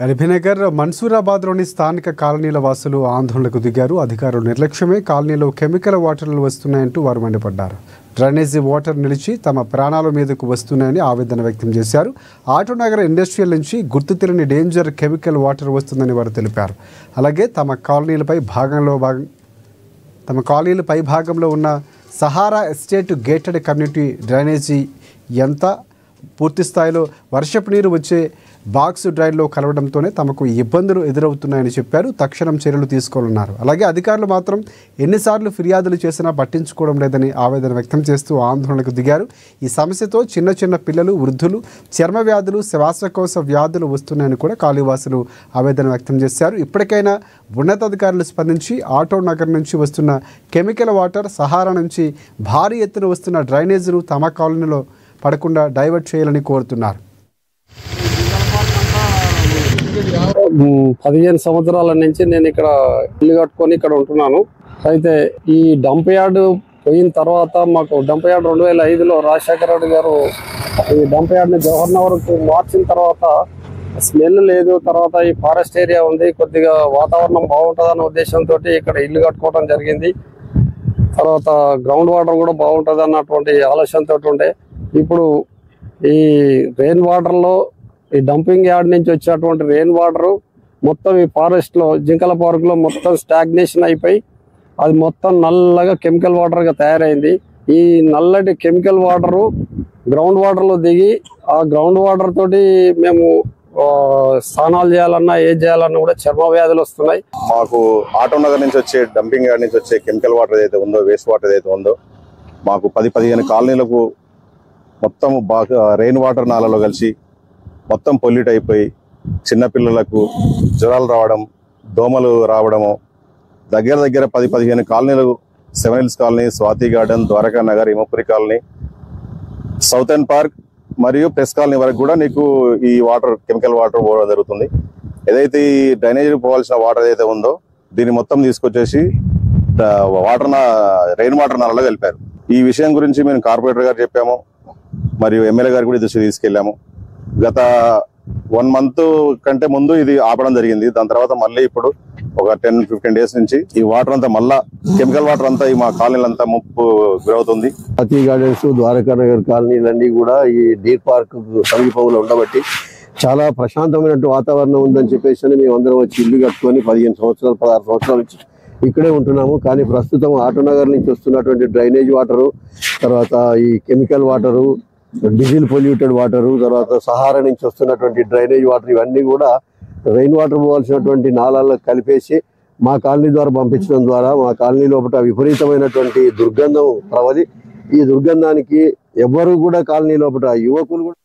ఎల్బీనగర్ మన్సూరాబాద్లోని స్థానిక కాలనీల వాసులు ఆందోళనకు దిగారు. అధికారుల నిర్లక్ష్యమే కాలనీలో కెమికల్ వాటర్లు వస్తున్నాయంటూ వారు మండిపడ్డారు. డ్రైనేజీ వాటర్ నిలిచి తమ ప్రాణాల మీదకు వస్తున్నాయని ఆవేదన వ్యక్తం చేశారు. ఆటోనగర్ ఇండస్ట్రియల్ నుంచి గుర్తు తెలియని డేంజర్ కెమికల్ వాటర్ వస్తుందని వారు తెలిపారు. అలాగే తమ కాలనీలపై భాగంలో ఉన్న Sahara estate gated community drainage ఎంత పూర్తి స్థాయిలో వర్షపు నీరు వచ్చే బాక్స్ డ్రైన్లో కలవడంతోనే తమకు ఇబ్బందులు ఎదురవుతున్నాయని చెప్పారు. తక్షణం చర్యలు తీసుకోవాలన్నారు. అలాగే అధికారులు మాత్రం ఎన్నిసార్లు ఫిర్యాదులు చేసినా పట్టించుకోవడం లేదని ఆవేదన వ్యక్తం చేస్తూ ఆందోళనకు దిగారు. ఈ సమస్యతో చిన్న పిల్లలు, వృద్ధులు చర్మ వ్యాధులు, శ్వాసకోశ వ్యాధులు వస్తున్నాయని కూడా కాలనీవాసులు ఆవేదన వ్యక్తం చేశారు. ఇప్పటికైనా ఉన్నతాధికారులు స్పందించి ఆటో నగర్ నుంచి వస్తున్న కెమికల్ వాటర్, సహారా నుంచి భారీ ఎత్తున వస్తున్న డ్రైనేజీను తమ కాలనీలో పడకుండా డైవర్ట్ చేయాలని కోరుతున్నారు. 15 సంవత్సరాల నుంచి నేను ఇక్కడ ఇల్లు కట్టుకొని ఇక్కడ ఉంటున్నాను. అయితే ఈ డంప్ యార్డ్ పోయిన తర్వాత మాకు డంప్ యార్డ్ 2005లో రాజశేఖర రెడ్డి గారు ఈ డంప్ యార్డ్ని జవహర్ నగర్కు మార్చిన తర్వాత స్మెల్ లేదు. తర్వాత ఈ ఫారెస్ట్ ఏరియా ఉంది, కొద్దిగా వాతావరణం బాగుంటుందన్న ఉద్దేశంతో ఇక్కడ ఇల్లు కట్టుకోవడం జరిగింది. తర్వాత గ్రౌండ్ వాటర్ కూడా బాగుంటుంది అన్నటువంటి ఆలోచనతో ఉండే. ఇప్పుడు ఈ రెయిన్ వాటర్లో ఈ డంపింగ్ యార్డ్ నుంచి వచ్చేటువంటి రెయిన్ వాటర్ మొత్తం ఈ ఫారెస్ట్ లో జింకల పార్క్ లో మొత్తం స్టాగ్నేషన్ అయిపోయి అది మొత్తం నల్లగా కెమికల్ వాటర్ గా తయారైంది. ఈ నల్లటి కెమికల్ వాటర్ గ్రౌండ్ వాటర్ లో దిగి ఆ గ్రౌండ్ వాటర్ తోటి మేము స్నానాలు చేయాలన్నా ఏం చేయాలన్నా కూడా చర్మ వ్యాధులు వస్తున్నాయి. మాకు ఆటో నగర్ నుంచి వచ్చే డంపింగ్ యార్డ్ నుంచి వచ్చే కెమికల్ వాటర్ ఏదైతే ఉందో, వేస్ట్ వాటర్ ఏదైతే ఉందో, మాకు 10-15 కాలనీలకు మొత్తం బాగా రెయిన్ వాటర్ నాలలో కలిసి మొత్తం పొల్యూట్ అయిపోయి చిన్నపిల్లలకు జ్వరాలు రావడం, దోమలు రావడము, దగ్గర 10-15 కాలనీలు, 7 Hills కాలనీ, స్వాతి గార్డెన్, ద్వారకా నగర్, ఇమపురి కాలనీ, సౌతర్న్ పార్క్ మరియు ప్రెస్ కాలనీ వరకు కూడా నీకు ఈ వాటర్ కెమికల్ వాటర్ పోవడం జరుగుతుంది. ఏదైతే ఈ డ్రైనేజీకి పోవాల్సిన వాటర్ ఏదైతే ఉందో దీన్ని మొత్తం తీసుకొచ్చేసి రెయిన్ వాటర్ నాలలో కలిపారు. ఈ విషయం గురించి మేము కార్పొరేటర్ గారు చెప్పాము, మరియు ఎమ్మెల్యే గారు కూడా దృష్టి తీసుకెళ్లాము. గత 1 month కంటే ముందు ఇది ఆపడం జరిగింది. దాని తర్వాత మళ్ళీ ఇప్పుడు ఒక 10-15 days నుంచి ఈ వాటర్ అంతా మళ్ళా కెమికల్ వాటర్ అంతా ఈ మా కాలనీలంతా ముప్పు గురవుతుంది. స్వాతి గార్డెన్స్, ద్వారకా నగర్ కాలనీలన్నీ కూడా ఈ డీర్ పార్క్ సమీపంలో ఉండబట్టి చాలా ప్రశాంతమైనటువంటి వాతావరణం ఉందని చెప్పేసి మేము అందరం వచ్చి ఇల్లు కట్టుకొని 15 సంవత్సరాలు 16 సంవత్సరాల నుంచి ఇక్కడే ఉంటున్నాము. కానీ ప్రస్తుతం ఆటో నగర్ నుంచి వస్తున్నటువంటి డ్రైనేజ్ వాటరు, తర్వాత ఈ chemical water, diesel polluted water, తర్వాత సహారా నుంచి వస్తున్నటువంటి డ్రైనేజ్ వాటర్ ఇవన్నీ కూడా రెయిన్ వాటర్ పోవాల్సినటువంటి నాళాలకు కలిపేసి మా కాలనీ ద్వారా పంపించడం ద్వారా మా కాలనీ లోపల విపరీతమైనటువంటి దుర్గంధం ప్రవది. ఈ దుర్గంధానికి ఎవరు కూడా కాలనీ లోపల యువకులు కూడా